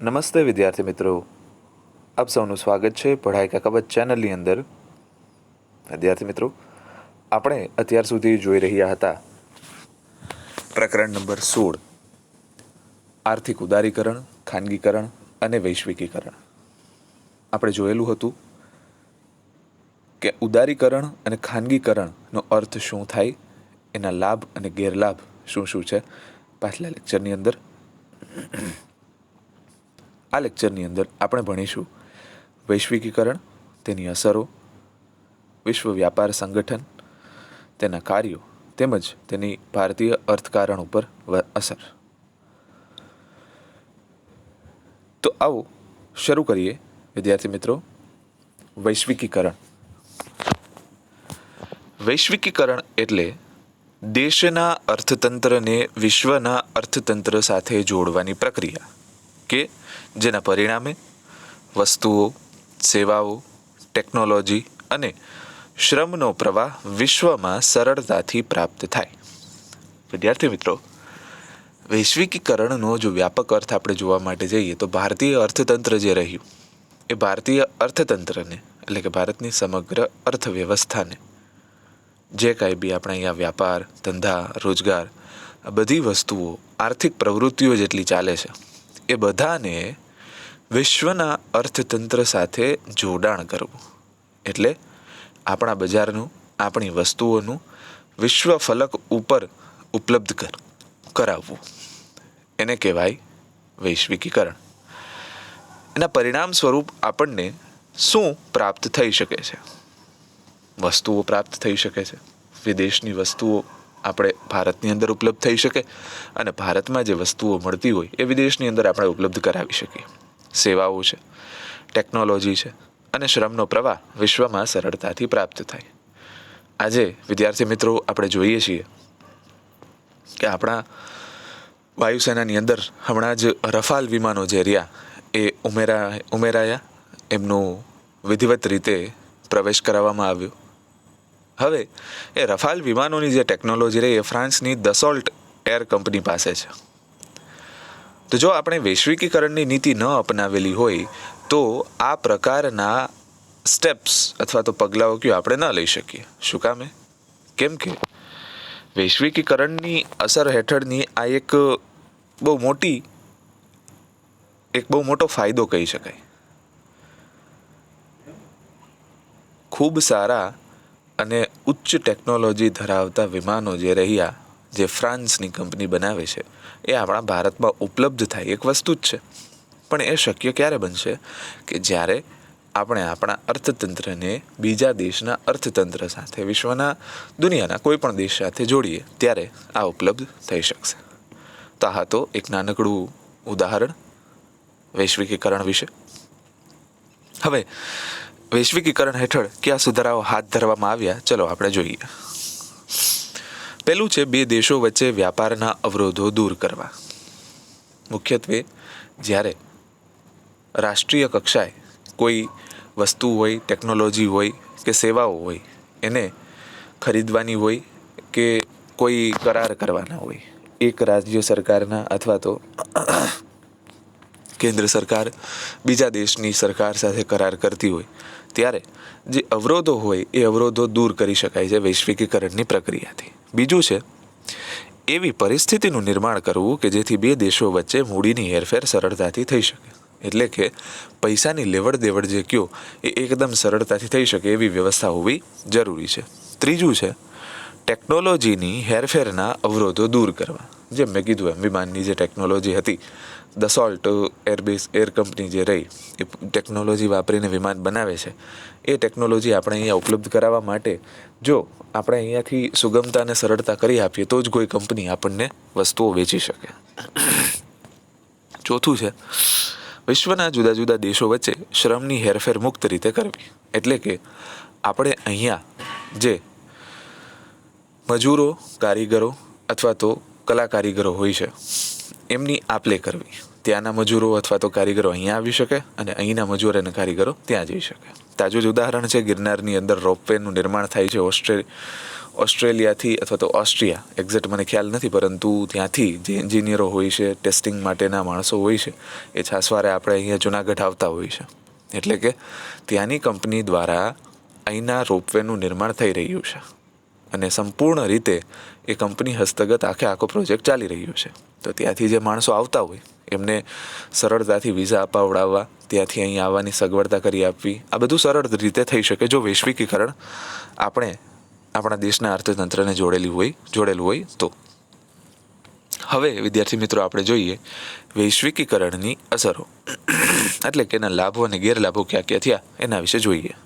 નમસ્તે વિદ્યાર્થી મિત્રો, આપ સૌનું સ્વાગત છે પઢાઈ કા કવચ ચેનલની અંદર. વિદ્યાર્થી મિત્રો, આપણે અત્યાર સુધી જોઈ રહ્યા હતા પ્રકરણ નંબર 16, આર્થિક ઉદારીકરણ, ખાનગીકરણ અને વૈશ્વિકીકરણ. આપણે જોયેલું હતું કે ઉદારીકરણ અને ખાનગીકરણનો અર્થ શું થાય, એના લાભ અને ગેરલાભ શું શું છે પાછલા લેક્ચરની અંદર. આ લેક્ચરની અંદર આપણે ભણીશું વૈશ્વિકીકરણ, તેની અસરો, વિશ્વ વ્યાપાર સંગઠન, તેના કાર્યો તેમજ તેની ભારતીય અર્થકારણ ઉપર અસર. તો આવો શરૂ કરીએ વિદ્યાર્થી મિત્રો. વૈશ્વિકીકરણ. વૈશ્વિકીકરણ એટલે દેશના અર્થતંત્રને વિશ્વના અર્થતંત્ર સાથે જોડવાની પ્રક્રિયા કે જેના પરિણામે વસ્તુઓ, સેવાઓ, ટેકનોલોજી અને શ્રમનો પ્રવાહ વિશ્વમાં સરળતાથી પ્રાપ્ત થાય. વિદ્યાર્થી મિત્રો, વૈશ્વિકીકરણનો જો વ્યાપક અર્થ આપણે જોવા માટે જઈએ તો ભારતીય અર્થતંત્ર જે રહ્યું એ ભારતીય અર્થતંત્રને એટલે કે ભારતની સમગ્ર અર્થવ્યવસ્થાને જે કાંઈ બી આપણે અહીંયા વ્યાપાર, ધંધા, રોજગાર, આ બધી વસ્તુઓ, આર્થિક પ્રવૃત્તિઓ જેટલી ચાલે છે એ બધાને વિશ્વના અર્થતંત્ર સાથે જોડાણ કરવું, એટલે આપણા બજારનું, આપણી વસ્તુઓનું વિશ્વ ફલક ઉપર ઉપલબ્ધ કરાવવું, એને કહેવાય વૈશ્વિકીકરણ. એના પરિણામ સ્વરૂપ આપણને શું પ્રાપ્ત થઈ શકે છે? વસ્તુઓ પ્રાપ્ત થઈ શકે છે. વિદેશની વસ્તુઓ આપણે ભારતની અંદર ઉપલબ્ધ થઈ શકે અને ભારતમાં જે વસ્તુઓ મળતી હોય એ વિદેશની અંદર આપણે ઉપલબ્ધ કરાવી શકીએ. સેવાઓ છે, ટેકનોલોજી છે અને શ્રમનો પ્રવાહ વિશ્વમાં સરળતાથી પ્રાપ્ત થાય. આજે વિદ્યાર્થી મિત્રો આપણે જોઈએ છીએ કે આપણા વાયુસેનાની અંદર હમણાં જ રફાલ વિમાનો જે રહ્યા એ ઉમેરાયા, એમનું વિધિવત રીતે પ્રવેશ કરાવવામાં આવ્યો. હવે એ રફાલ વિમાનોની જે ટેકનોલોજી રહી એ ફ્રાન્સની દસોલ્ટ એર કંપની પાસે છે. તો જો આપણે વૈશ્વિકીકરણની નીતિ ન અપનાવેલી હોય તો આ પ્રકારના સ્ટેપ્સ અથવા તો પગલાઓ આપણે ન લઈ શકીએ. શું કામે? કેમ કે વૈશ્વિકીકરણની અસર હેઠળની આ એક બહુ મોટો ફાયદો કહી શકાય. ખૂબ સારા અને ઉચ્ચ ટેકનોલોજી ધરાવતા વિમાનો જે રહ્યા, જે ફ્રાન્સની કંપની બનાવે છે, એ આપણા ભારતમાં ઉપલબ્ધ થાય એક વસ્તુ જ છે. પણ એ શક્ય ક્યારે બનશે કે જ્યારે આપણે આપણા અર્થતંત્રને બીજા દેશના અર્થતંત્ર સાથે, વિશ્વના, દુનિયાના કોઈ પણ દેશ સાથે જોડીએ, ત્યારે આ ઉપલબ્ધ થઈ શકશે. તો આ તો એક નાનકડું ઉદાહરણ વૈશ્વિકીકરણ વિશે. હવે વૈશ્વિકીકરણ હેઠળ કયા સુધારાઓ હાથ ધરવામાં આવ્યા, ચલો આપણે જોઈએ. પહેલું છે, બે દેશો વચ્ચે વ્યાપારના અવરોધો દૂર કરવા. મુખ્યત્વે જ્યારે રાષ્ટ્રીય કક્ષાએ કોઈ વસ્તુ હોય, ટેકનોલોજી હોય કે સેવાઓ હોય, એને ખરીદવાની હોય કે કોઈ કરાર કરવાના હોય, એક રાજ્ય સરકારના અથવા તો કેન્દ્ર સરકાર બીજા દેશની સરકાર સાથે કરાર કરતી હોય, ત્યારે જે અવરોધો હોય એ અવરોધો દૂર કરી શકાય છે વૈશ્વિકીકરણની પ્રક્રિયાથી. બીજું છે, એવી પરિસ્થિતિનું નિર્માણ કરવું કે જેથી બે દેશો વચ્ચે મૂડીની હેરફેર સરળતાથી થઈ શકે, એટલે કે પૈસાની લેવડ દેવડ જે કયો એ એકદમ સરળતાથી થઈ શકે એવી વ્યવસ્થા હોવી જરૂરી છે. ત્રીજું છે, ટેકનોલોજીની હેરફેરના અવરોધો દૂર કરવા. જેમ મેં કીધું એમ વિમાનની જે ટેકનોલોજી હતી, દસોલ્ટ એર કંપની જે રહી એ ટેકનોલોજી વાપરીને વિમાન બનાવે છે. એ ટેકનોલોજી આપણે અહીંયા ઉપલબ્ધ કરાવવા માટે જો આપણે અહીંયાથી સુગમતા અને સરળતા કરી આપીએ તો જ કોઈ કંપની આપણને વસ્તુઓ વેચી શકે. ચોથું છે, વિશ્વના જુદા જુદા દેશો વચ્ચે શ્રમની હેરફેર મુક્ત રીતે કરવી, એટલે કે આપણે અહીંયા જે મજૂરો, કારીગરો અથવા તો કલા કારીગરો હોય છે એમની આપ લે કરવી. ત્યાંના મજૂરો અથવા તો કારીગરો અહીંયા આવી શકે અને અહીંના મજૂર અને કારીગરો ત્યાં જઈ શકે. તાજું જ ઉદાહરણ છે ગિરનારની અંદર રોપવેનું નિર્માણ થાય છે ઓસ્ટ્રેલિયાથી અથવા તો ઓસ્ટ્રિયા, એક્ઝેક્ટ મને ખ્યાલ નથી, પરંતુ ત્યાંથી જે એન્જિનિયરો હોય છે, ટેસ્ટિંગ માટેના માણસો હોય છે, એ છાસવારે આપણે અહીંયા જુનાગઢ આવતા હોય છે. એટલે કે ત્યાંની કંપની દ્વારા અહીંના રોપવેનું નિર્માણ થઈ રહ્યું છે અને સંપૂર્ણ રીતે એ કંપની હસ્તગત આખો પ્રોજેક્ટ ચાલી રહ્યો છે. તો ત્યાંથી જે માણસો આવતા હોય એમને સરળતાથી વિઝા અપાવડાવવા, ત્યાંથી અહીં આવવાની સગવડતા કરી આપવી, આ બધું સરળ રીતે થઈ શકે જો વૈશ્વિકીકરણ આપણા દેશના અર્થતંત્રને જોડેલું હોય તો. હવે વિદ્યાર્થી મિત્રો આપણે જોઈએ વૈશ્વિકીકરણની અસરો, એટલે કે એના લાભો અને ગેરલાભો ક્યાં ક્યાં થયા એના વિશે જોઈએ.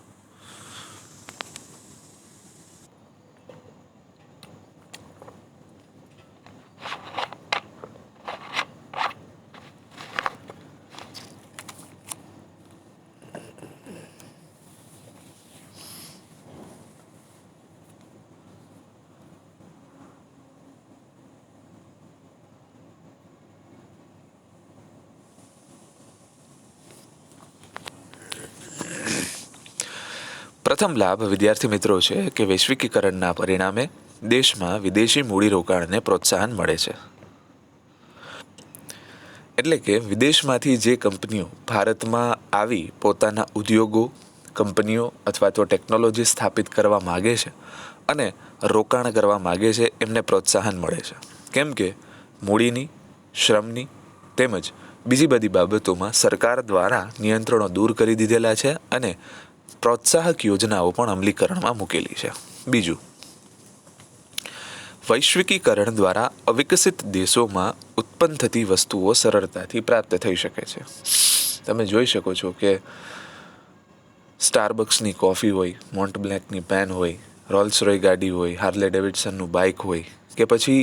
પ્રથમ લાભ વિદ્યાર્થી મિત્રો છે કે વૈશ્વિકીકરણના પરિણામે દેશમાં વિદેશી મૂડીરોકાણને પ્રોત્સાહન મળે છે. એટલે કે વિદેશમાંથી જે કંપનીઓ ભારતમાં આવી પોતાના ઉદ્યોગો, કંપનીઓ અથવા તો ટેકનોલોજી સ્થાપિત કરવા માગે છે અને રોકાણ કરવા માગે છે, એમને પ્રોત્સાહન મળે છે. કેમ કે મૂડીની, શ્રમની તેમજ બીજી બધી બાબતોમાં સરકાર દ્વારા નિયંત્રણો દૂર કરી દીધેલા છે અને પ્રોત્સાહક યોજનાઓ પણ અમલીકરણમાં મૂકેલી છે. બીજું, વૈશ્વિકીકરણ દ્વારા અવિકસિત દેશોમાં ઉત્પન્ન થતી વસ્તુઓ સરળતાથી પ્રાપ્ત થઈ શકે છે. તમે જોઈ શકો છો કે સ્ટારબક્સની કોફી હોય, મોન્ટબ્લેકની પેન હોય, રોલ્સ રોય ગાડી હોય, હાર્લે ડેવિડસનનું બાઇક હોય કે પછી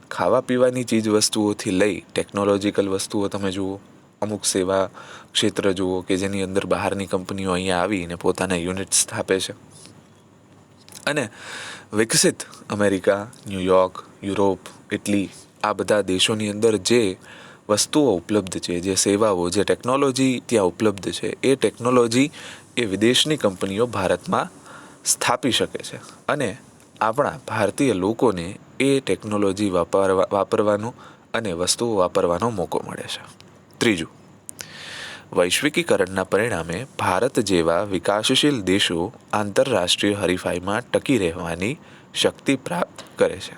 ખાવા પીવાની ચીજ વસ્તુઓથી લઈ ટેકનોલોજીકલ વસ્તુઓ તમે જુઓ, અમુક સેવા ક્ષેત્ર જુઓ કે જેની અંદર બહારની કંપનીઓ અહીંયા આવીને પોતાના યુનિટ સ્થાપે છે. અને વિકસિત અમેરિકા, ન્યૂયોર્ક, યુરોપ, ઇટલી આ બધા દેશોની અંદર જે વસ્તુઓ ઉપલબ્ધ છે, જે સેવાઓ, જે ટેકનોલોજી ત્યાં ઉપલબ્ધ છે, એ ટેકનોલોજી એ વિદેશની કંપનીઓ ભારતમાં સ્થાપી શકે છે અને આપણા ભારતીય લોકોને એ ટેકનોલોજી વાપરવાનો અને વસ્તુઓ વાપરવાનો મોકો મળે છે. ત્રીજું, વૈશ્વિકીકરણના પરિણામે ભારત જેવા વિકાસશીલ દેશો આંતરરાષ્ટ્રીય હરીફાઈમાં ટકી રહેવાની શક્તિ પ્રાપ્ત કરે છે.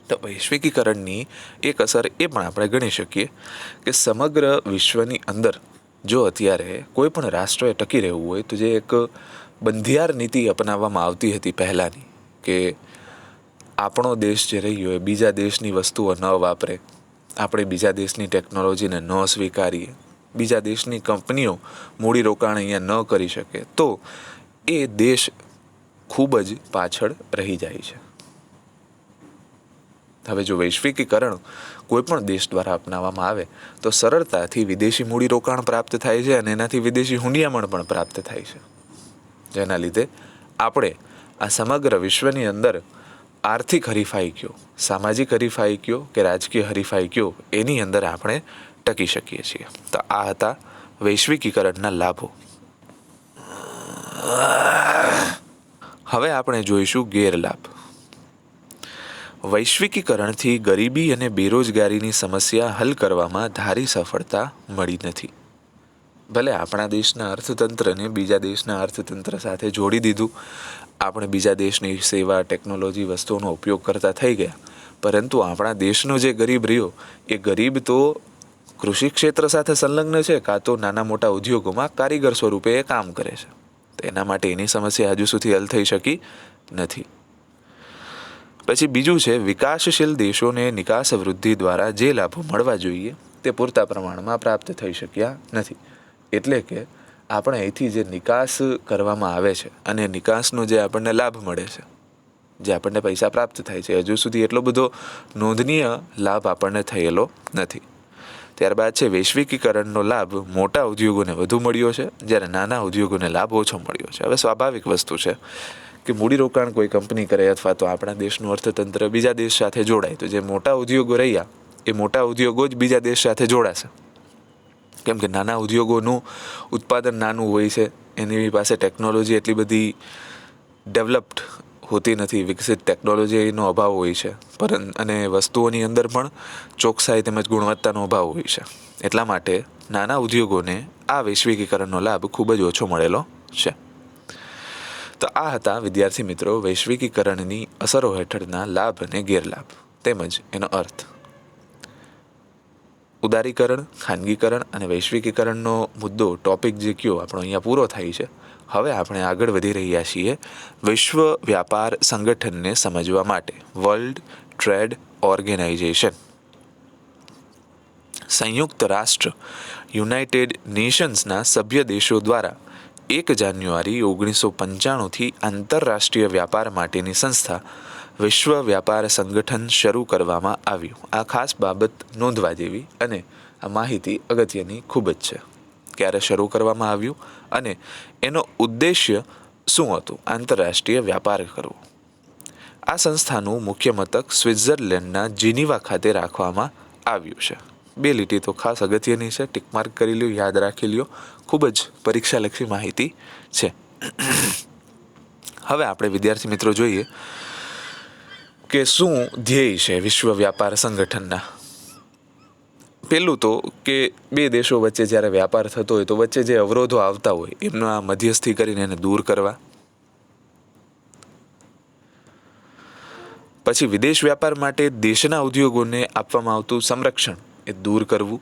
તો વૈશ્વિકીકરણની એક અસર એ પણ આપણે ગણી શકીએ કે સમગ્ર વિશ્વની અંદર જો અત્યારે કોઈ પણ રાષ્ટ્રએ ટકી રહેવું હોય તો જે એક બંધિયાર નીતિ અપનાવવામાં આવતી હતી પહેલાંની, કે આપણો દેશ જે રહ્યો એ બીજા દેશની વસ્તુઓ ન વાપરે, આપણે બીજા દેશની ટેકનોલોજીને ન સ્વીકારીએ, બીજા દેશની કંપનીઓ મૂડીરોકાણ અહીંયા ન કરી શકે, તો એ દેશ ખૂબ જ પાછળ રહી જાય છે. હવે જો વૈશ્વિકીકરણ કોઈ પણ દેશ દ્વારા અપનાવવામાં આવે તો સરળતાથી વિદેશી મૂડીરોકાણ પ્રાપ્ત થાય છે અને એનાથી વિદેશી હુંડિયામણ પણ પ્રાપ્ત થાય છે, જેના લીધે આપણે આ સમગ્ર વિશ્વની અંદર આર્થિક હરીફાઈ કયો, સામાજિક હરીફાઈ કયો કે રાજકીય હરીફાઈ કયો, એની અંદર આપણે ટકી શકીએ છીએ. તો આ હતા વૈશ્વિકીકરણના લાભો. હવે આપણે જોઈશું ગેરલાભ. વૈશ્વિકીકરણથી ગરીબી અને બેરોજગારીની સમસ્યા હલ કરવામાં ધારી સફળતા મળી નથી. ભલે આપણા દેશના અર્થતંત્રને બીજા દેશના અર્થતંત્ર સાથે જોડી દીધું, આપણે બીજા દેશની સેવા, ટેકનોલોજી વસ્તુઓનો ઉપયોગ કરતા થઈ ગયા, પરંતુ આપણા દેશનો જે ગરીબ રહ્યો એ ગરીબ તો કૃષિ ક્ષેત્ર સાથે સંલગ્ન છે, કાં તો નાના મોટા ઉદ્યોગોમાં કારીગર સ્વરૂપે એ કામ કરે છે. તો એના માટે એની સમસ્યા હજુ સુધી હલ થઈ શકી નથી. પછી બીજું છે, વિકાસશીલ દેશોને નિકાસ વૃદ્ધિ દ્વારા જે લાભો મળવા જોઈએ તે પૂરતા પ્રમાણમાં પ્રાપ્ત થઈ શક્યા નથી. એટલે કે આપણે અહીંથી જે નિકાસ કરવામાં આવે છે અને નિકાસનો જે આપણને લાભ મળે છે, જે આપણને પૈસા પ્રાપ્ત થાય છે, હજુ સુધી એટલો બધો નોંધનીય લાભ આપણને થયેલો નથી. ત્યારબાદ છે વૈશ્વિકીકરણનો લાભ મોટા ઉદ્યોગોને વધુ મળ્યો છે, જ્યારે નાના ઉદ્યોગોને લાભ ઓછો મળ્યો છે. હવે સ્વાભાવિક વસ્તુ છે કે મૂડીરોકાણ કોઈ કંપની કરે અથવા તો આપણા દેશનું અર્થતંત્ર બીજા દેશ સાથે જોડાય તો જે મોટા ઉદ્યોગો રહ્યા એ મોટા ઉદ્યોગો જ બીજા દેશ સાથે જોડાશે. કેમ કે નાના ઉદ્યોગોનું ઉત્પાદન નાનું હોય છે, એની પાસે ટેકનોલોજી એટલી બધી ડેવલપ્ડ હોતી નથી, વિકસિત ટેકનોલોજીનો અભાવ હોય છે, અને વસ્તુઓની અંદર પણ ચોકસાઈ તેમજ ગુણવત્તાનો અભાવ હોય છે. એટલા માટે નાના ઉદ્યોગોને આ વૈશ્વિકીકરણનો લાભ ખૂબ જ ઓછો મળેલો છે. તો આ હતા વિદ્યાર્થી મિત્રો વૈશ્વિકીકરણની અસરો હેઠળના લાભ અને ગેરલાભ તેમજ એનો અર્થ. ઉદારીકરણ, ખાનગીકરણ અને વૈશ્વિકીકરણનો મુદ્દો ટોપિક જે કયો આપણો અહીંયા પૂરો થાય છે. હવે આપણે આગળ વધી રહ્યા છીએ વિશ્વ વ્યાપાર સંગઠનને સમજવા માટે. વર્લ્ડ ટ્રેડ ઓર્ગેનાઇઝેશન, સંયુક્ત રાષ્ટ્ર યુનાઇટેડ નેશન્સના સભ્ય દેશો દ્વારા 1 જાન્યુઆરી 1995થી આંતરરાષ્ટ્રીય વ્યાપાર માટેની સંસ્થા વિશ્વ વ્યાપાર સંગઠન શરૂ કરવામાં આવ્યું. આ ખાસ બાબત નોંધવા જેવી અને આ માહિતી અગત્યની ખૂબ જ છે. ક્યારે શરૂ કરવામાં આવ્યું અને એનો ઉદ્દેશ્ય શું હતું? આંતરરાષ્ટ્રીય વ્યાપાર કરવો. આ સંસ્થાનું મુખ્ય મથક સ્વિટ્ઝરલેન્ડના જીનીવા ખાતે રાખવામાં આવ્યું છે. 2 લીટી તો ખાસ અગત્યની છે, ટિક માર્ક કરી લ્યો, યાદ રાખી લ્યો, ખૂબ જ પરીક્ષાલક્ષી માહિતી છે. હવે આપણે વિદ્યાર્થી મિત્રો જોઈએ કે શું ધ્યેય છે વિશ્વ વ્યાપાર સંગઠનના. પહેલું તો કે 2 દેશો વચ્ચે જ્યારે વ્યાપાર થતો હોય તો વચ્ચે જે અવરોધો આવતા હોય એમના મધ્યસ્થી કરીને એને દૂર કરવા. પછી વિદેશ વ્યાપાર માટે દેશના ઉદ્યોગોને આપવામાં આવતું સંરક્ષણ એ દૂર કરવું.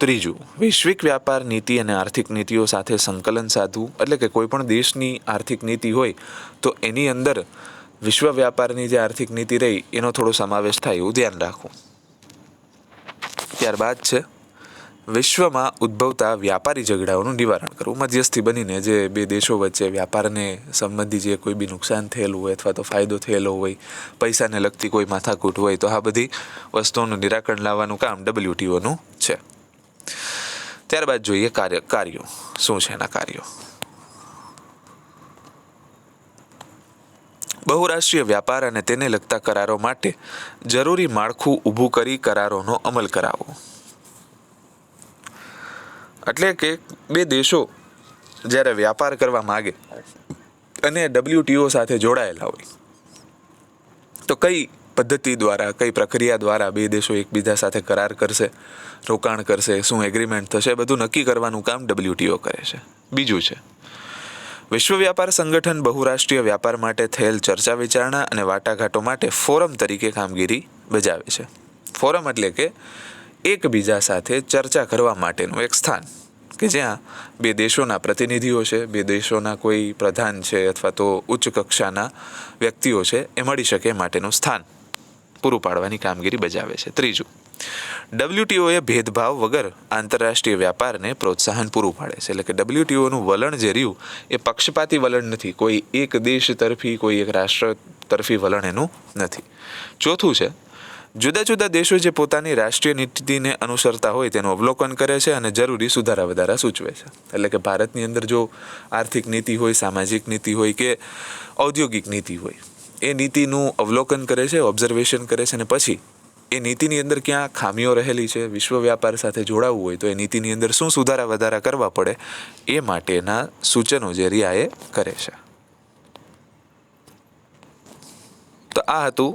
ત્રીજું, વૈશ્વિક વ્યાપાર નીતિ અને આર્થિક નીતિઓ સાથે સંકલન સાધવું, એટલે કે કોઈ પણ દેશની આર્થિક નીતિ હોય તો એની અંદર વિશ્વ વ્યાપારની જે આર્થિક નીતિ રહી એનો થોડો સમાવેશ થાય એવું ધ્યાન રાખવું. ત્યારબાદ છે વિશ્વમાં ઉદ્ભવતા વ્યાપારી ઝઘડાઓનું નિવારણ કરવું. મધ્યસ્થી બનીને જે 2 દેશો વચ્ચે વ્યાપારને સંબંધી જે કોઈ બી નુકસાન થયેલું હોય અથવા તો ફાયદો થયેલો હોય, પૈસાને લગતી કોઈ માથાકૂટ હોય તો આ બધી વસ્તુઓનું નિરાકરણ લાવવાનું કામ WTOનું છે. ત્યારબાદ જોઈએ કાર્યો. શું છે એના કાર્યો? બહુરાષ્ટ્રીય વ્યાપાર અને તેને લગતા કરારો માટે જરૂરી માળખું ઊભું કરી કરારોનો અમલ કરાવવો. એટલે કે 2 દેશો જ્યારે વ્યાપાર કરવા માગે અને WTO સાથે જોડાયેલા હોય તો કઈ પદ્ધતિ દ્વારા, કઈ પ્રક્રિયા દ્વારા 2 દેશો એકબીજા સાથે કરાર કરશે, રોકાણ કરશે, શું એગ્રીમેન્ટ થશે, બધું નક્કી કરવાનું કામ WTO કરે છે. બીજું છે વિશ્વ વ્યાપાર સંગઠન બહુરાષ્ટ્રીય વ્યાપાર માટે થયેલ ચર્ચા વિચારણા અને વાટાઘાટો માટે ફોરમ તરીકે કામગીરી બજાવે છે. ફોરમ એટલે કે એકબીજા સાથે ચર્ચા કરવા માટેનું એક સ્થાન કે જ્યાં 2 દેશોના પ્રતિનિધિઓ છે, 2 દેશોના કોઈ પ્રધાન છે અથવા તો ઉચ્ચ કક્ષાના વ્યક્તિઓ છે એ મળી શકે માટેનું સ્થાન પૂરું પાડવાની કામગીરી બજાવે છે. ત્રીજું, WTO એ ભેદભાવ વગર આંતરરાષ્ટ્રીય વ્યાપારને પ્રોત્સાહન પૂરું પાડે છે. એટલે કે WTOનું વલણ જે રહ્યું એ પક્ષપાતી વલણ નથી, કોઈ એક દેશ તરફી, કોઈ એક રાષ્ટ્ર તરફી વલણ એનું નથી. ચોથું છે જુદા જુદા દેશો જે પોતાની રાષ્ટ્રીય નીતિને અનુસરતા હોય તેનું અવલોકન કરે છે અને જરૂરી સુધારા વધારા સૂચવે છે. એટલે કે ભારતની અંદર જો આર્થિક નીતિ હોય, સામાજિક નીતિ હોય કે ઔદ્યોગિક નીતિ હોય, એ નીતિનું અવલોકન કરે છે, ઓબ્ઝર્વેશન કરે છે અને પછી એ નીતિની અંદર ક્યાં ખામીઓ રહેલી છે, વિશ્વ વ્યાપાર સાથે જોડાવવું હોય તો એ નીતિની અંદર શું સુધારા વધારા કરવા પડે એ માટેના સૂચનો જે રહ્યા એ કરે છે. તો આ હતું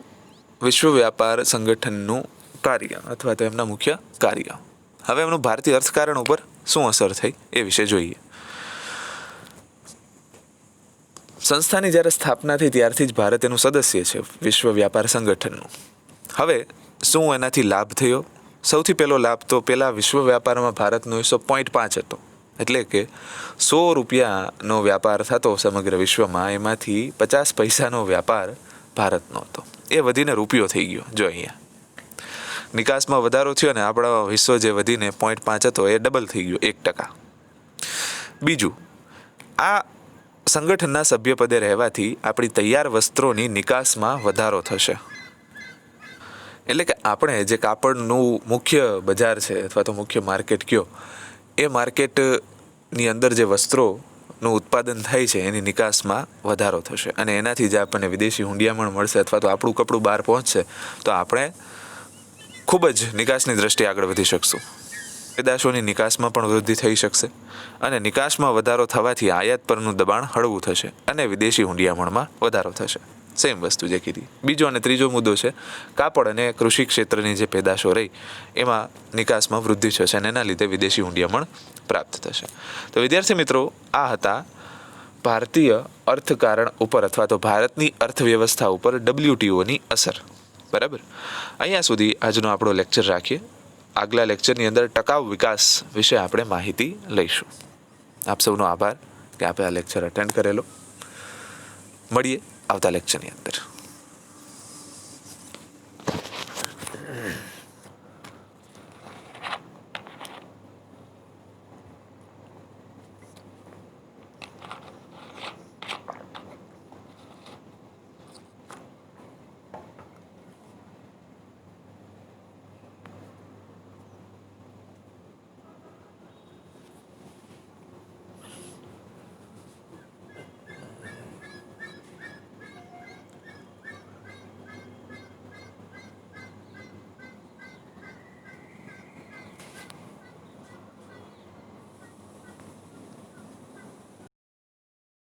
વિશ્વ વ્યાપાર સંગઠનનું કાર્ય અથવા તો એમના મુખ્ય કાર્ય. હવે એમનું ભારતીય અર્થકારણ ઉપર શું અસર થઈ એ વિશે જોઈએ. સંસ્થાની જ્યારે સ્થાપના થઈ ત્યારથી જ ભારત એનું સદસ્ય છે વિશ્વ વ્યાપાર સંગઠનનું. હવે શું એનાથી લાભ થયો? સૌથી પહેલો લાભ તો પહેલાં વિશ્વ વ્યાપારમાં ભારતનો હિસ્સો 0.5 હતો. એટલે કે 100 રૂપિયાનો વ્યાપાર થતો સમગ્ર વિશ્વમાં, એમાંથી 50 પૈસાનો વ્યાપાર ભારતનો હતો. એ વધીને રૂપિયો થઈ ગયો. જો અહીંયા નિકાસમાં વધારો થયો ને આપણો હિસ્સો જે વધીને 0.5 હતો એ ડબલ થઈ ગયો, 1%. બીજું, આ સંગઠનના સભ્યપદે રહેવાથી આપણી તૈયાર વસ્ત્રોની નિકાસમાં વધારો થશે. એટલે કે આપણે જે કાપડનું મુખ્ય બજાર છે અથવા તો મુખ્ય માર્કેટ કયો, એ માર્કેટની અંદર જે વસ્ત્રોનું ઉત્પાદન થાય છે એની નિકાસમાં વધારો થશે અને એનાથી જ આપણને વિદેશી હુંડિયામણ મળશે અથવા તો આપણું કપડું બહાર પહોંચશે તો આપણે ખૂબ જ નિકાસની દ્રષ્ટિએ આગળ વધી શકશું. પેદાશોની નિકાસમાં પણ વૃદ્ધિ થઈ શકશે અને નિકાસમાં વધારો થવાથી આયાત પરનું દબાણ હળવું થશે અને વિદેશી હુંડિયામણમાં વધારો થશે. સેમ વસ્તુ જે કીધી. બીજો અને ત્રીજો મુદ્દો છે કાપડ અને કૃષિ ક્ષેત્રની જે પેદાશો રહી એમાં નિકાસમાં વૃદ્ધિ થશે અને એના લીધે વિદેશી હુંડિયામણ પ્રાપ્ત થશે. તો વિદ્યાર્થી મિત્રો, આ હતા ભારતીય અર્થકારણ ઉપર અથવા તો ભારતની અર્થવ્યવસ્થા ઉપર WTOની અસર. બરાબર. અહીંયા સુધી આજનો આપણો લેક્ચર રાખીએ. આગલા લેક્ચરની અંદર ટકાઉ વિકાસ વિશે આપણે માહિતી લઈશું. આપ સૌનો આભાર કે આપે આ લેક્ચર અટેન્ડ કરેલો. મળીએ આવતા લેક્ચરની અંદર.